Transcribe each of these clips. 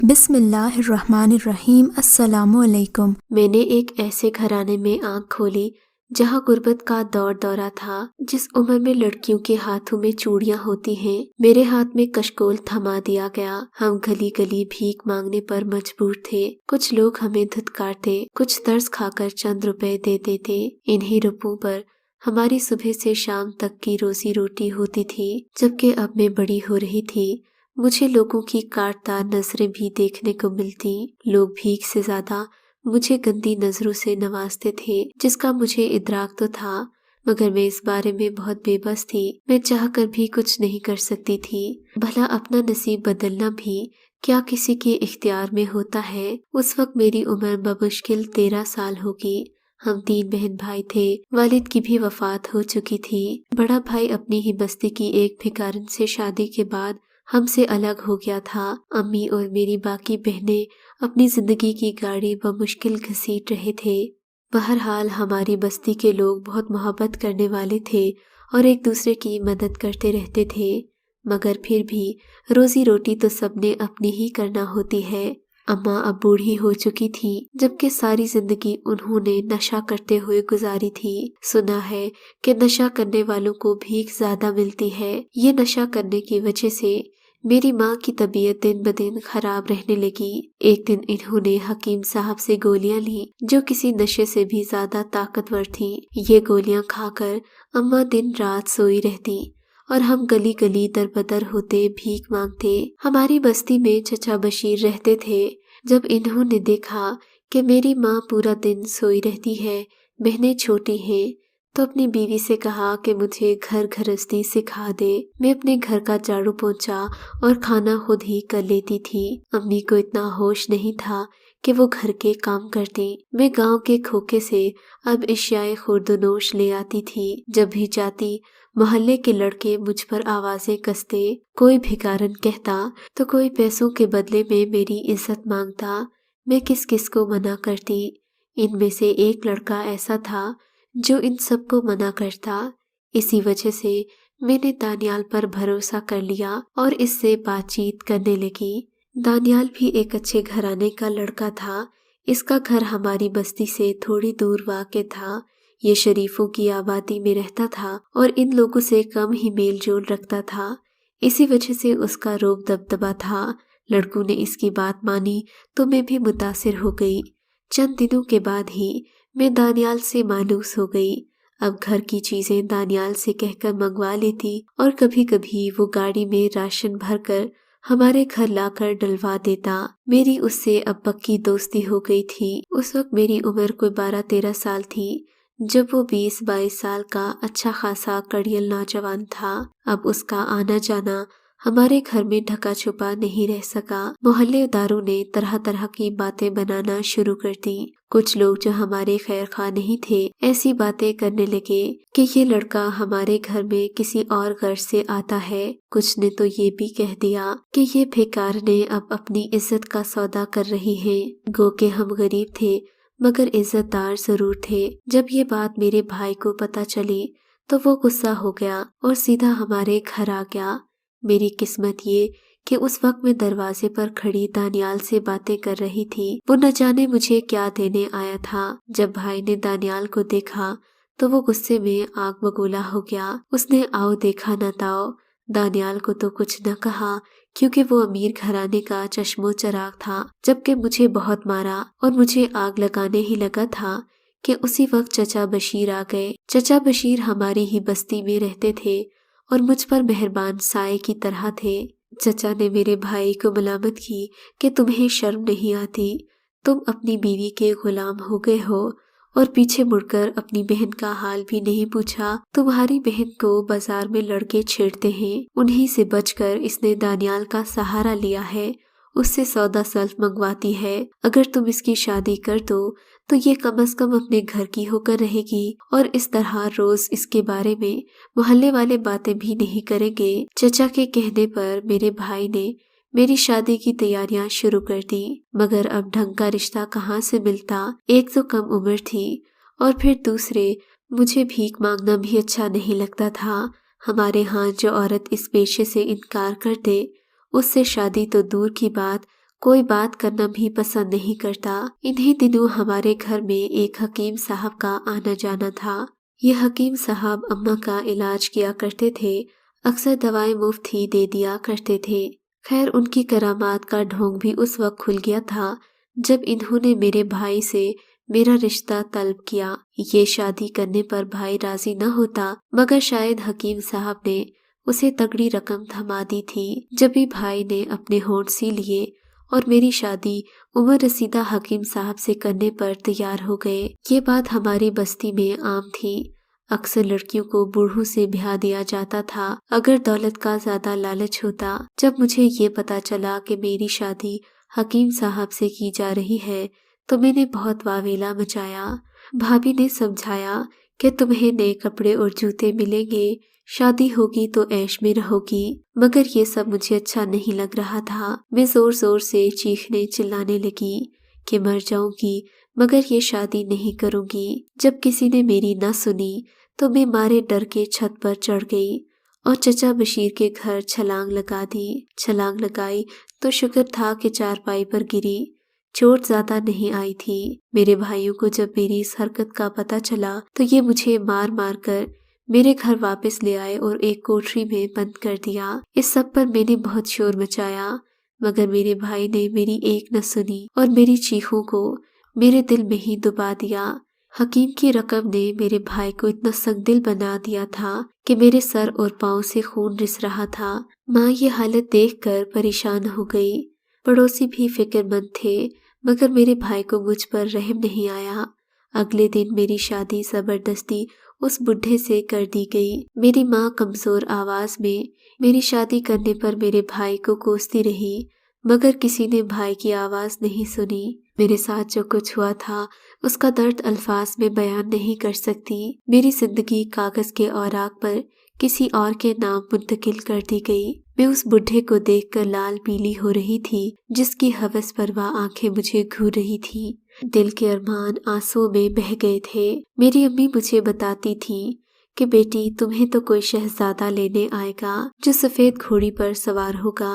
بسم اللہ الرحمن الرحیم۔ السلام علیکم۔ میں نے ایک ایسے گھرانے میں آنکھ کھولی جہاں غربت کا دور دورہ تھا، جس عمر میں لڑکیوں کے ہاتھوں میں چوڑیاں ہوتی ہیں۔ میرے ہاتھ میں کشکول تھما دیا گیا۔ ہم گلی گلی بھیک مانگنے پر مجبور تھے۔ کچھ لوگ ہمیں دھتکارتے، کچھ ترس کھا کر چند روپے دیتے تھے۔ انہی روپوں پر ہماری صبح سے شام تک کی روزی روٹی ہوتی تھی۔ جبکہ اب میں بڑی ہو رہی تھی، مجھے لوگوں کی کاٹتا نظریں بھی دیکھنے کو ملتی۔ لوگ بھیک سے زیادہ مجھے گندی نظروں سے نوازتے تھے، جس کا مجھے ادراک تو تھا، مگر میں اس بارے میں بہت بے بس تھی۔ میں چاہ کر بھی کچھ نہیں کر سکتی تھی۔ بھلا اپنا نصیب بدلنا بھی کیا کسی کے اختیار میں ہوتا ہے؟ اس وقت میری عمر بمشکل 13 سال ہوگی۔ ہم 3 بہن بھائی تھے۔ والد کی بھی وفات ہو چکی تھی۔ بڑا بھائی اپنی ہی بستی کی ایک بھکارن سے شادی کے بعد ہم سے الگ ہو گیا تھا۔ امی اور میری باقی بہنیں اپنی زندگی کی گاڑی بمشکل گھسیٹ رہے تھے۔ بہرحال ہماری بستی کے لوگ بہت محبت کرنے والے تھے اور ایک دوسرے کی مدد کرتے رہتے تھے، مگر پھر بھی روزی روٹی تو سب نے اپنی ہی کرنا ہوتی ہے۔ اماں اب بوڑھی ہو چکی تھی، جبکہ ساری زندگی انہوں نے نشہ کرتے ہوئے گزاری تھی۔ سنا ہے کہ نشہ کرنے والوں کو بھیک زیادہ ملتی ہے۔ یہ نشہ کرنے کی وجہ سے میری ماں کی طبیعت دن بدن خراب رہنے لگی۔ ایک دن انہوں نے حکیم صاحب سے گولیاں لیں، جو کسی نشے سے بھی زیادہ طاقتور تھیں۔ یہ گولیاں کھا کر اماں دن رات سوئی رہتی اور ہم گلی گلی در بدر ہوتے بھیک مانگتے۔ ہماری بستی میں چچا بشیر رہتے تھے۔ جب انہوں نے دیکھا کہ میری ماں پورا دن سوئی رہتی ہے، بہنیں چھوٹی ہیں، تو اپنی بیوی سے کہا کہ مجھے گھر گھرستی سکھا دے۔ میں اپنے گھر کا جھاڑو پونچھا اور کھانا خود ہی کر لیتی تھی۔ امی کو اتنا ہوش نہیں تھا کہ وہ گھر کے کام کرتی۔ میں گاؤں کے کھوکے سے اب اشیاء خورد و نوش لے آتی تھی۔ جب بھی جاتی، محلے کے لڑکے مجھ پر آوازیں کستے، کوئی بھکارن کہتا تو کوئی پیسوں کے بدلے میں میری عزت مانگتا۔ میں کس کس کو منع کرتی؟ ان میں سے ایک لڑکا ایسا تھا جو ان سب کو منع کرتا۔ اسی وجہ سے میں نے دانیال پر بھروسہ کر لیا اور اس سے بات چیت کرنے لگی۔ دانیال بھی ایک اچھے گھرانے کا لڑکا تھا۔ اس کا گھر ہماری بستی سے تھوڑی دور واقع تھا۔ یہ شریفوں کی آبادی میں رہتا تھا اور ان لوگوں سے کم ہی میل جول رکھتا تھا۔ اسی وجہ سے اس کا روب دبدبہ تھا۔ لڑکوں نے اس کی بات مانی تو میں بھی متاثر ہو گئی۔ چند دنوں کے بعد ہی میں دانیال سے مانوس ہو گئی۔ اب گھر کی چیزیں دانیال سے کہہ کر منگوا لیتی اور کبھی کبھی وہ گاڑی میں راشن بھر کر ہمارے گھر لا کر ڈلوا دیتا۔ میری اس سے اب پکی دوستی ہو گئی تھی۔ اس وقت میری عمر کوئی 12-13 سال تھی، جب وہ 20-22 سال کا اچھا خاصا کڑیل نوجوان تھا۔ اب اس کا آنا جانا ہمارے گھر میں ڈھکا چھپا نہیں رہ سکا۔ محلے داروں نے طرح طرح کی باتیں بنانا شروع کر دی۔ کچھ لوگ جو ہمارے خیر خواہ نہیں تھے، ایسی باتیں کرنے لگے کہ یہ لڑکا ہمارے گھر میں کسی اور غرض سے آتا ہے۔ کچھ نے تو یہ بھی کہہ دیا کہ یہ بھکارنیں اب اپنی عزت کا سودا کر رہی ہیں۔ گو کہ ہم غریب تھے مگر عزت دار ضرور تھے۔ جب یہ بات میرے بھائی کو پتہ چلی تو وہ غصہ ہو گیا اور سیدھا ہمارے گھر آ گیا۔ میری قسمت یہ کہ اس وقت میں دروازے پر کھڑی دانیال سے باتیں کر رہی تھی۔ وہ نہ جانے مجھے کیا دینے آیا تھا۔ جب بھائی نے دانیال کو دیکھا تو وہ غصے میں آگ بگولا ہو گیا۔ اس نے آؤ دیکھا نہ تاؤ۔ دانیال کو تو کچھ نہ کہا کیونکہ وہ امیر گھرانے کا چشم و چراغ تھا، جبکہ مجھے بہت مارا اور مجھے آگ لگانے ہی لگا تھا کہ اسی وقت چچا بشیر آ گئے۔ چچا بشیر ہماری ہی بستی میں رہتے تھے اور مجھ پر مہربان سائے کی طرح تھے۔ چچا نے میرے بھائی کو ملامت کی کہ تمہیں شرم نہیں آتی، تم اپنی بیوی کے غلام ہو گئے ہو، اور پیچھے مڑ کر اپنی بہن کا حال بھی نہیں پوچھا۔ تمہاری بہن کو بازار میں لڑکے چھیڑتے ہیں، انہی سے بچ کر اس نے دانیال کا سہارا لیا ہے، اس سے سودا سلف منگواتی ہے۔ اگر تم اس کی شادی کر دو تو یہ کم از کم اپنے گھر کی ہو کر رہے گی، اور اس طرح روز اس کے بارے میں محلے والے باتیں بھی نہیں کریں گے۔ چچا کے کہنے پر میرے بھائی نے میری شادی کی تیاریاں شروع کر دی، مگر اب ڈھنگ کا رشتہ کہاں سے ملتا؟ ایک تو کم عمر تھی اور پھر دوسرے مجھے بھیک مانگنا بھی اچھا نہیں لگتا تھا۔ ہمارے ہاں جو عورت اس پیشے سے انکار کر دے، اس سے شادی تو دور کی بات कोई बात करना भी पसंद नहीं करता। इन्हीं दिनों हमारे घर में एक हकीम साहब का आना जाना था। ये हकीम साहब अम्मा का इलाज किया करते थे, अक्सर दवाएं मुफ्त ही दे दिया करते थे। खैर उनकी करामात का ढोंग भी उस वक्त खुल गया था जब इन्होंने मेरे भाई से मेरा रिश्ता तलब किया। ये शादी करने पर भाई राजी न होता, मगर शायद हकीम साहब ने उसे तगड़ी रकम थमा दी थी। जब भी भाई ने अपने होंठ सी लिए और मेरी शादी उमर रसीदा हकीम साहब से करने पर तैयार हो गए। ये बात हमारी बस्ती में आम थी। अक्सर लड़कियों को बूढ़ों से ब्याह दिया जाता था अगर दौलत का ज्यादा लालच होता। जब मुझे ये पता चला कि मेरी शादी हकीम साहब से की जा रही है तो मैंने बहुत वावेला मचाया। भाभी ने समझाया कि तुम्हें नए कपड़े और जूते मिलेंगे, शादी होगी तो ऐश में रहोगी, मगर ये सब मुझे अच्छा नहीं लग रहा था। मैं जोर जोर से चीखने चिल्लाने लगी कि मर जाऊंगी मगर ये शादी नहीं करूंगी। जब किसी ने मेरी न सुनी तो मैं मारे डर के छत पर चढ़ गई और चचा बशीर के घर छलांग लगा दी। छलांग लगाई तो शुक्र था कि चारपाई पर गिरी, चोट ज्यादा नहीं आई थी। मेरे भाइयों को जब मेरी इस हरकत का पता चला तो ये मुझे मार मार कर मेरे घर वापस ले आए और एक कोठरी में बंद कर दिया। इस सब पर मैंने बहुत शोर मचाया मगर मेरे भाई ने मेरी एक न सुनी और मेरी चीखों को मेरे दिल में ही दबा दिया। हकीम की रकम ने मेरे भाई को इतना संगदिल बना दिया था कि मेरे सर और पांव से खून रिस रहा था। माँ ये हालत देखकर परेशान हो गई। पड़ोसी भी फिक्रमंद थे मगर मेरे भाई को मुझ पर रहम नहीं आया। अगले दिन मेरी शादी जबरदस्ती उस बुढ़े से कर दी गई। मेरी माँ कमजोर आवाज में मेरी शादी करने पर मेरे भाई को कोसती रही मगर किसी ने भाई की आवाज नहीं सुनी। मेरे साथ जो कुछ हुआ था उसका दर्द अल्फाज में बयान नहीं कर सकती। मेरी जिंदगी कागज के औराक पर किसी और के नाम मुंतकिल कर दी गई। मैं उस बुढ़े को देखकर लाल पीली हो रही थी जिसकी हवस परवाह आंखें मुझे घूर रही थी। दिल के अरमान आंसुओं में बह गए थे। मेरी अम्मी मुझे बताती थी कि बेटी तुम्हें तो कोई शहजादा लेने आएगा जो सफेद घोड़ी पर सवार होगा,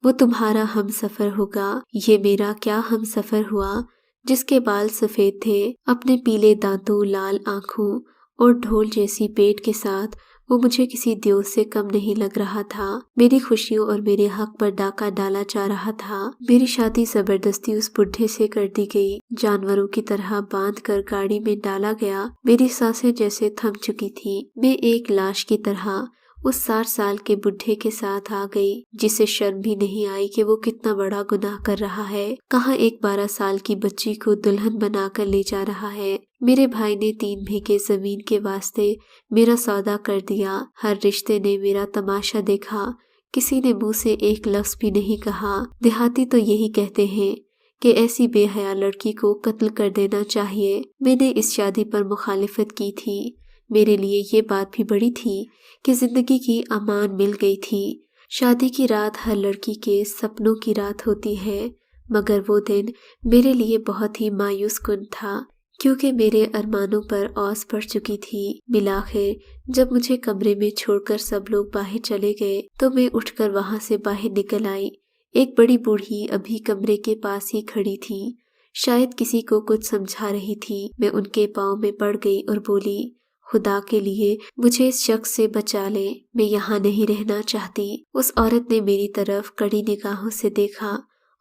वो तुम्हारा हम सफर होगा। ये मेरा क्या हम सफर हुआ जिसके बाल सफेद थे, अपने पीले दांतों, लाल आंखों और ढोल जैसी पेट के साथ वो मुझे किसी देव से कम नहीं लग रहा था। मेरी खुशियों और मेरे हक पर डाका डाला जा रहा था। मेरी शादी जबरदस्ती उस बुढ़े से कर दी गई। जानवरों की तरह बांध कर गाड़ी में डाला गया। मेरी सांसें जैसे थम चुकी थी। मैं एक लाश की तरह उस 60 साल के बुढ़े के साथ आ गई जिसे शर्म भी नहीं आई कि वो कितना बड़ा गुनाह कर रहा है। कहाँ एक 12 साल की बच्ची को दुल्हन बनाकर ले जा रहा है। मेरे भाई ने 3 बीघे जमीन के वास्ते मेरा सौदा कर दिया। हर रिश्ते ने मेरा तमाशा देखा। किसी ने मुंह से एक लफ्ज भी नहीं कहा। देहाती तो यही कहते हैं कि ऐसी बेहया लड़की को कत्ल कर देना चाहिए। मैंने इस शादी पर मुखालिफत की थी। मेरे लिए ये बात भी बड़ी थी कि जिंदगी की अमान मिल गई थी। शादी की रात हर लड़की के सपनों की रात होती है मगर वो दिन मेरे लिए बहुत ही मायूस कुन था क्योंकि मेरे अरमानों पर औस पड़ चुकी थी। मिलाखिर जब मुझे कमरे में छोड़कर सब लोग बाहर चले गए तो मैं उठकर वहां से बाहर निकल आई। एक बड़ी बूढ़ी अभी कमरे के पास ही खड़ी थी, शायद किसी को कुछ समझा रही थी। मैं उनके पाँव में पड़ गई और बोली, खुदा के लिए मुझे इस शख्स से बचा ले, मैं यहाँ नहीं रहना चाहती। उस औरत ने मेरी तरफ कड़ी निगाहों से देखा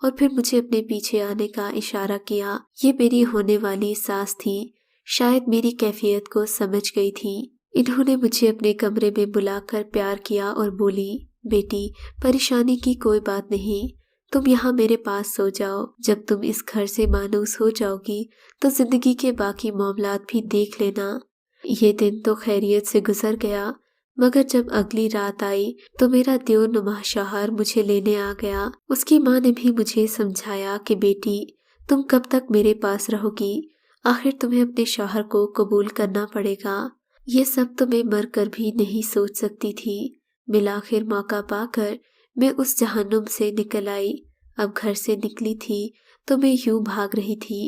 और फिर मुझे अपने पीछे आने का इशारा किया। ये मेरी होने वाली सास थी, शायद मेरी कैफियत को समझ गई थी। इन्होंने मुझे अपने कमरे में बुलाकर प्यार किया और बोली, बेटी परेशानी की कोई बात नहीं, तुम यहाँ मेरे पास सो जाओ। जब तुम इस घर से मानूस हो जाओगी तो जिंदगी के बाकी मामलात भी देख लेना। ये दिन तो खैरियत से गुजर गया मगर जब अगली रात आई तो मेरा दियो नुमा शौहर मुझे लेने आ गया। उसकी माँ ने भी मुझे समझाया कि बेटी तुम कब तक मेरे पास रहोगी, आखिर तुम्हें अपने शौहर को कबूल करना पड़ेगा। ये सब तो मैं मर कर भी नहीं सोच सकती थी। मिलाखिर मौका पाकर मैं उस जहन्नुम से निकल आई। अब घर से निकली थी तो मैं यूं भाग रही थी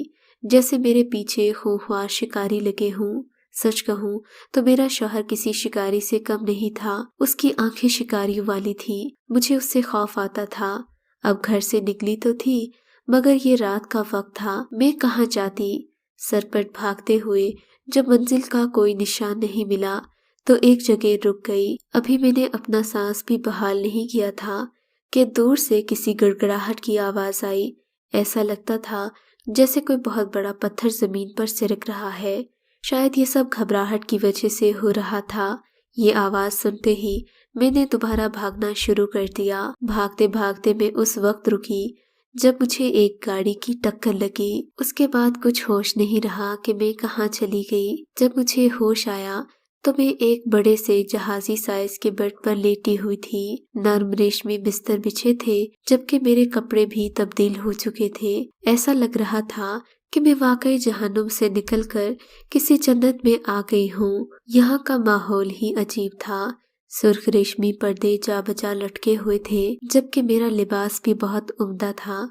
जैसे मेरे पीछे खूंखार शिकारी लगे हों। सच कहूँ तो मेरा शौहर किसी शिकारी से कम नहीं था। उसकी आंखें शिकारियों वाली थी। मुझे उससे खौफ आता था। अब घर से निकली तो थी मगर ये रात का वक्त था, मैं कहाँ जाती। सरपट भागते हुए जब मंजिल का कोई निशान नहीं मिला तो एक जगह रुक गई। अभी मैंने अपना सांस भी बहाल नहीं किया था कि दूर से किसी गड़गड़ाहट की आवाज आई। ऐसा लगता था जैसे कोई बहुत बड़ा पत्थर जमीन पर सिरक रहा है। शायद ये सब घबराहट की वजह से हो रहा था। ये आवाज सुनते ही मैंने दोबारा भागना शुरू कर दिया। भागते भागते मैं उस वक्त रुकी जब मुझे एक गाड़ी की टक्कर लगी। उसके बाद कुछ होश नहीं रहा कि मैं कहाँ चली गई। जब मुझे होश आया तो मैं एक बड़े से जहाजी साइज के बेड पर लेटी हुई थी। नर्म रेशमी बिस्तर बिछे थे, जबकि मेरे कपड़े भी तब्दील हो चुके थे। ऐसा लग रहा था कि मैं वाकई जहन्नुम से निकलकर किसी जन्नत में आ गई हूँ। यहाँ का माहौल ही अजीब था। सुर्ख रेशमी पर्दे जा बजा लटके हुए थे, जबकि मेरा लिबास भी बहुत उम्दा था।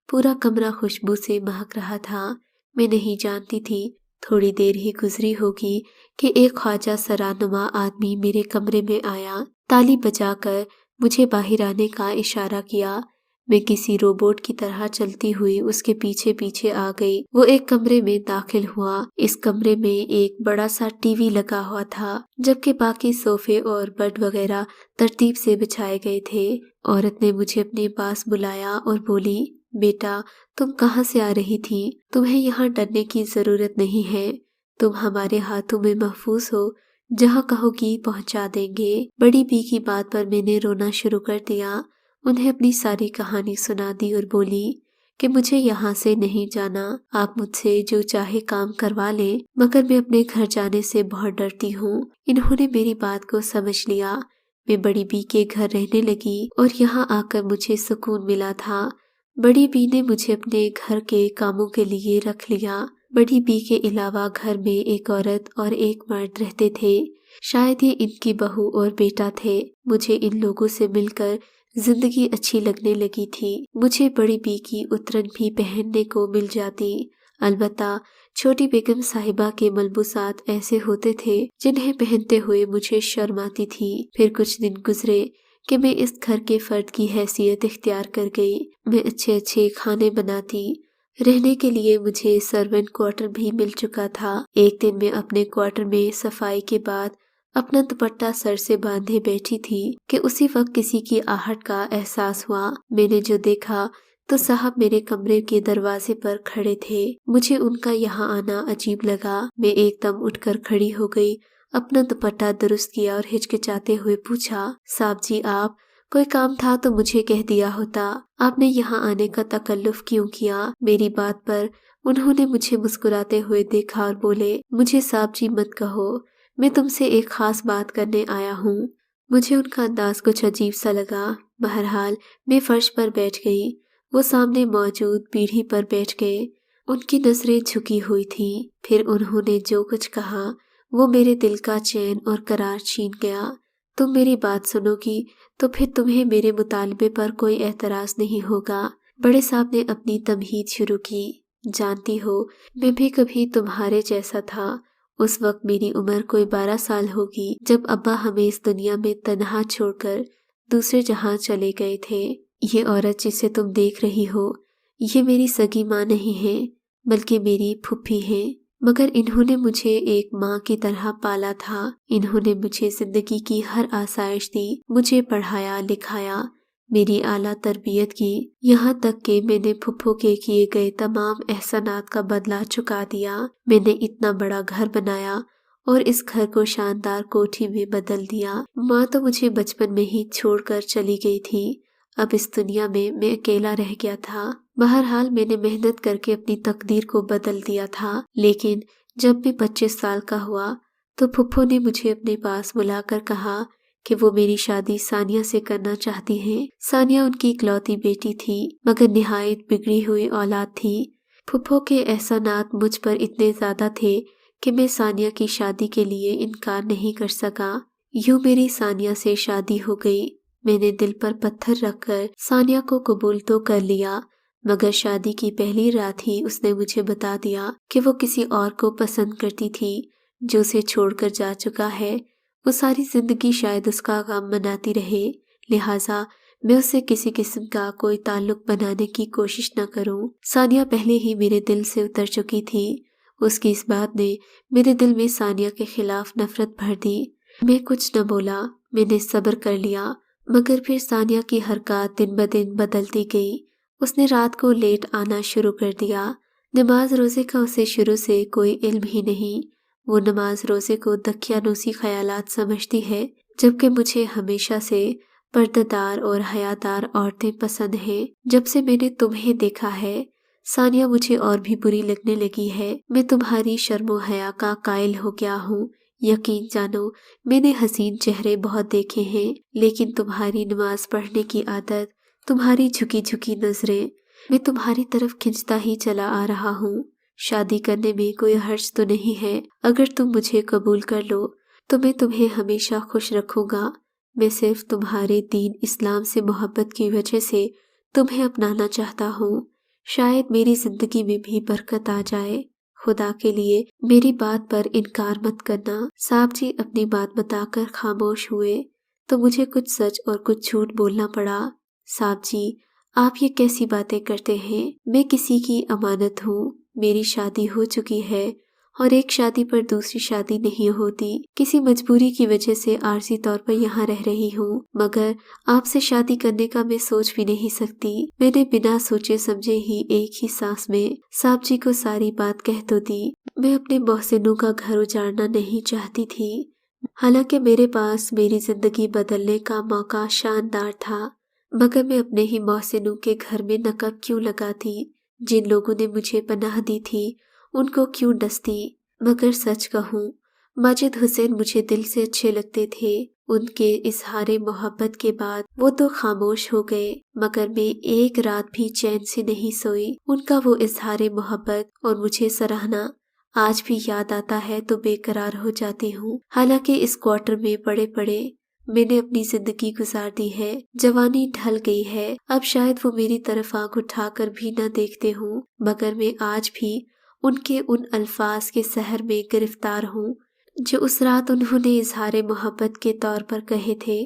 पूरा कमरा खुशबू से महक रहा था। मैं नहीं जानती थी थोड़ी देर ही गुजरी होगी कि एक ख्वाजा सरानुमा आदमी मेरे कमरे में आया। ताली बजाकर मुझे बाहर आने का इशारा किया। मैं किसी रोबोट की तरह चलती हुई उसके पीछे पीछे आ गई। वो एक कमरे में दाखिल हुआ। इस कमरे में एक बड़ा सा टीवी लगा हुआ था, जबकि बाकी सोफे और बेड वगैरह तरतीब से बिछाए गए थे। औरत ने मुझे अपने पास बुलाया और बोली, बेटा तुम कहाँ से आ रही थी? तुम्हें यहाँ डरने की जरूरत नहीं है। तुम हमारे हाथों में महफूज हो, जहाँ कहोगी पहुँचा देंगे। बड़ी बी की बात पर मैंने रोना शुरू कर दिया। उन्हें अपनी सारी कहानी सुना दी और बोली कि मुझे यहाँ से नहीं जाना। आप मुझसे जो चाहे काम करवा लें, मगर मैं अपने घर जाने से बहुत डरती हूँ। इन्होंने मेरी बात को समझ लिया। मैं बड़ी बी के घर रहने लगी और यहाँ आकर मुझे सुकून मिला था। बड़ी बी ने मुझे अपने घर के कामों के लिए रख लिया। बड़ी बी के अलावा घर में एक औरत और एक मर्द रहते थे। शायद ये इनकी बहू और बेटा थे। मुझे इन लोगों से मिलकर जिंदगी अच्छी लगने लगी थी। मुझे बड़ी बी की उतरन भी पहनने को मिल जाती। अलबत्ता छोटी बेगम साहिबा के मलबूसात ऐसे होते थे जिन्हें पहनते हुए मुझे शर्म आती थी। फिर कुछ दिन गुजरे कि मैं इस घर के फर्द की हैसियत इख्तियार कर गई। मैं अच्छे अच्छे खाने बनाती। रहने के लिए मुझे सर्वेंट क्वार्टर भी मिल चुका था। एक दिन मैं अपने क्वार्टर में सफाई के बाद अपना दुपट्टा सर से बांधे बैठी थी कि उसी वक्त किसी की आहट का एहसास हुआ। मैंने जो देखा तो साहब मेरे कमरे के दरवाजे पर खड़े थे। मुझे उनका यहाँ आना अजीब लगा। मैं एकदम उठकर खड़ी हो गई, अपना दुपट्टा दुरुस्त किया और हिचकिचाते हुए पूछा, साहब जी आप? कोई काम था तो मुझे कह दिया होता। आपने यहाँ आने का तकल्लुफ क्यों किया? मेरी बात पर उन्होंने मुझे मुस्कुराते हुए देखा और बोले, मुझे साहब जी मत कहो, मैं तुमसे एक खास बात करने आया हूँ। मुझे उनका अंदाज कुछ अजीब सा लगा। बहरहाल मैं फर्श पर बैठ गई। वो सामने मौजूद पीढ़ी पर बैठ गए। उनकी नजरें झुकी हुई थी। फिर उन्होंने जो कुछ कहा वो मेरे दिल का चैन और करार छीन गया। तुम मेरी बात सुनोगी तो फिर तुम्हें मेरे मुतालबे पर कोई एतराज नहीं होगा। बड़े साहब ने अपनी तमहीद शुरू की। जानती हो, मैं भी कभी तुम्हारे जैसा था। उस वक्त मेरी उम्र कोई 12 साल होगी जब अब्बा हमें इस दुनिया में तन्हा छोड़कर दूसरे जहां चले गए थे। ये औरत जिसे तुम देख रही हो, ये मेरी सगी माँ नहीं है, बल्कि मेरी फुफ्फी है। मगर इन्होंने मुझे एक माँ की तरह पाला था। इन्होंने मुझे जिंदगी की हर आसाइश दी, मुझे पढ़ाया लिखाया, मेरी आला तरबियत की। यहाँ तक कि मैंने फुफ्फो के किए गए तमाम एहसानात का बदला चुका दिया। मैंने इतना बड़ा घर बनाया और इस घर को शानदार कोठी में बदल दिया। माँ तो मुझे बचपन में ही छोड़कर चली गई थी। अब इस दुनिया में मैं अकेला रह गया था। बहरहाल मैंने मेहनत करके अपनी तकदीर को बदल दिया था। लेकिन जब मैं 25 साल का हुआ तो फुफ्फो ने मुझे अपने पास बुलाकर कहा कि वो मेरी शादी सानिया से करना चाहती हैं। सानिया उनकी इकलौती बेटी थी, मगर निहायत बिगड़ी हुई औलाद थी। फुफ्फो के एहसानात मुझ पर इतने ज्यादा थे कि मैं सानिया की शादी के लिए इनकार नहीं कर सका। यूं मेरी सानिया से शादी हो गई। मैंने दिल पर पत्थर रखकर सानिया को कबूल तो कर लिया, मगर शादी की पहली रात ही उसने मुझे बता दिया कि वो किसी और को पसंद करती थी जो उसे छोड़कर जा चुका है। वो सारी जिंदगी शायद उसका गम मनाती रहे, लिहाजा मैं उससे किसी किस्म का कोई ताल्लुक बनाने की कोशिश न करूं। सानिया पहले ही मेरे दिल से उतर चुकी थी। उसकी इस बात ने मेरे दिल में सानिया के खिलाफ नफरत भर दी। मैं कुछ न बोला, मैंने सब्र कर लिया, मगर फिर सानिया की हरकत दिन ब दिन बदलती गई। उसने रात को लेट आना शुरू कर दिया। नमाज रोज़े का उसे शुरू से कोई इल्म ही नहीं। वो नमाज रोज़े को दकियानूसी ख्यालात समझती है, जबकि मुझे हमेशा से पर्दादार और हयादार औरतें पसंद हैं। जब से मैंने तुम्हें देखा है सानिया, मुझे और भी बुरी लगने लगी है। मैं तुम्हारी शर्मो हया का कायल हो गया हूँ। यकीन जानो, मैंने हसीन चेहरे बहुत देखे हैं, लेकिन तुम्हारी नमाज पढ़ने की आदत, तुम्हारी झुकी झुकी नजरें, मैं तुम्हारी तरफ खिंचता ही चला आ रहा हूँ। शादी करने में कोई हर्ज तो नहीं है। अगर तुम मुझे कबूल कर लो तो मैं तुम्हें हमेशा खुश रखूंगा। मैं सिर्फ तुम्हारे दीन इस्लाम से मोहब्बत की वजह से तुम्हें अपनाना चाहता हूँ। शायद मेरी जिंदगी में भी बरकत आ जाए। खुदा के लिए मेरी बात पर इनकार मत करना। साहब जी अपनी बात बताकर खामोश हुए तो मुझे कुछ सच और कुछ झूठ बोलना पड़ा। साहब जी, आप ये कैसी बातें करते हैं? मैं किसी की अमानत हूँ। मेरी शादी हो चुकी है और एक शादी पर दूसरी शादी नहीं होती। किसी मजबूरी की वजह से आर्जी तौर पर यहाँ रह रही हूँ, मगर आपसे शादी करने का मैं सोच भी नहीं सकती। मैंने बिना सोचे समझे ही एक ही सांस में साहब जी को सारी बात कह तो दी। मैं अपने मोहसिनों का घर उजाड़ना नहीं चाहती थी। हालांकि मेरे पास मेरी जिंदगी बदलने का मौका शानदार था, मगर मैं अपने ही मोहसिनों के घर में नकब क्यों लगाती? जिन लोगों ने मुझे पनाह दी थी उनको क्यों डसती? मगर सच कहूँ, माजिद हुसैन मुझे दिल से अच्छे लगते थे। उनके इजहारे मोहब्बत के बाद वो तो खामोश हो गए, मगर मैं एक रात भी चैन से नहीं सोई। उनका वो इजहारे मोहब्बत और मुझे सराहना आज भी याद आता है तो बेकरार हो जाती हूँ। हालांकि इस क्वार्टर में पड़े पड़े मैंने अपनी जिंदगी गुजार दी है। जवानी ढल गई है, अब शायद वो मेरी तरफ आंख उठाकर भी न देखते हूँ, मगर मैं आज भी उनके उन अल्फाज के सहर में गिरफ्तार हूँ जो उस रात उन्होंने इजहारे मोहब्बत के तौर पर कहे थे।